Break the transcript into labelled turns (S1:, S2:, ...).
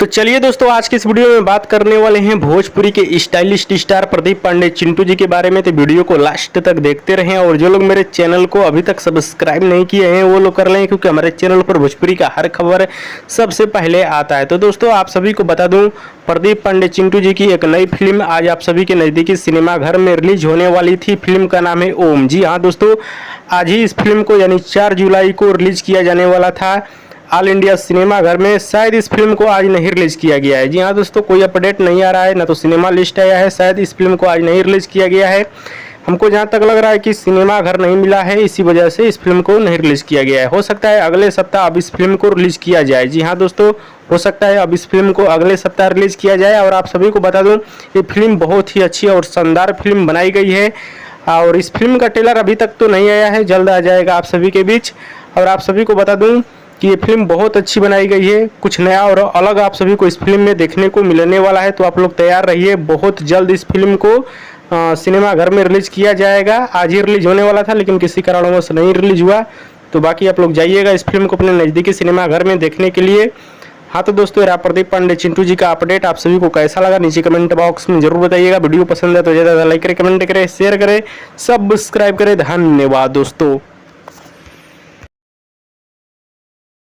S1: तो चलिए दोस्तों, आज की इस वीडियो में बात करने वाले हैं भोजपुरी के स्टाइलिस्ट स्टार प्रदीप पांडे चिंटू जी के बारे में। तो वीडियो को लास्ट तक देखते रहें और जो लोग मेरे चैनल को अभी तक सब्सक्राइब नहीं किए हैं वो लोग कर लें, क्योंकि हमारे चैनल पर भोजपुरी का हर खबर सबसे पहले आता है। तो दोस्तों, आप सभी को बता दूं, प्रदीप पांडे चिंटू जी की एक नई फिल्म आज आप सभी के नज़दीकी सिनेमा घर में रिलीज होने वाली थी। फिल्म का नाम है ओम। जी हाँ दोस्तों, आज ही इस फिल्म को यानी 4 जुलाई को रिलीज किया जाने वाला था ऑल इंडिया सिनेमा घर में। शायद इस फिल्म को आज नहीं रिलीज किया गया है। जी हाँ दोस्तों, कोई अपडेट नहीं आ रहा है, ना तो सिनेमा लिस्ट आया है। शायद इस फिल्म को आज नहीं रिलीज किया गया है। हमको जहाँ तक लग रहा है कि सिनेमा घर नहीं मिला है, इसी वजह से इस फिल्म को नहीं रिलीज किया गया है। हो सकता है अगले सप्ताह अब इस फिल्म को रिलीज किया जाए। जी हाँ दोस्तों, हो सकता है अब इस फिल्म को अगले सप्ताह रिलीज किया जाए। और आप सभी को बता दूं, ये फिल्म बहुत ही अच्छी और शानदार फिल्म बनाई गई है। और इस फिल्म का ट्रेलर अभी तक तो नहीं आया है, जल्द आ जाएगा आप सभी के बीच। और आप सभी को बता दूं कि ये फिल्म बहुत अच्छी बनाई गई है। कुछ नया और अलग आप सभी को इस फिल्म में देखने को मिलने वाला है, तो आप लोग तैयार रहिए। बहुत जल्द इस फिल्म को सिनेमा घर में रिलीज किया जाएगा। आज ही रिलीज होने वाला था, लेकिन किसी कारणवश नहीं रिलीज हुआ। तो बाकी आप लोग जाइएगा इस फिल्म को अपने नज़दीकी सिनेमा घर में देखने के लिए। हाँ तो दोस्तों, ये प्रदीप पांडे चिंटू जी का अपडेट आप सभी को कैसा लगा नीचे कमेंट बॉक्स में जरूर बताइएगा। वीडियो पसंद है तो ज़्यादा लाइक करें, कमेंट करें, शेयर करें, सब्सक्राइब करें। धन्यवाद दोस्तों।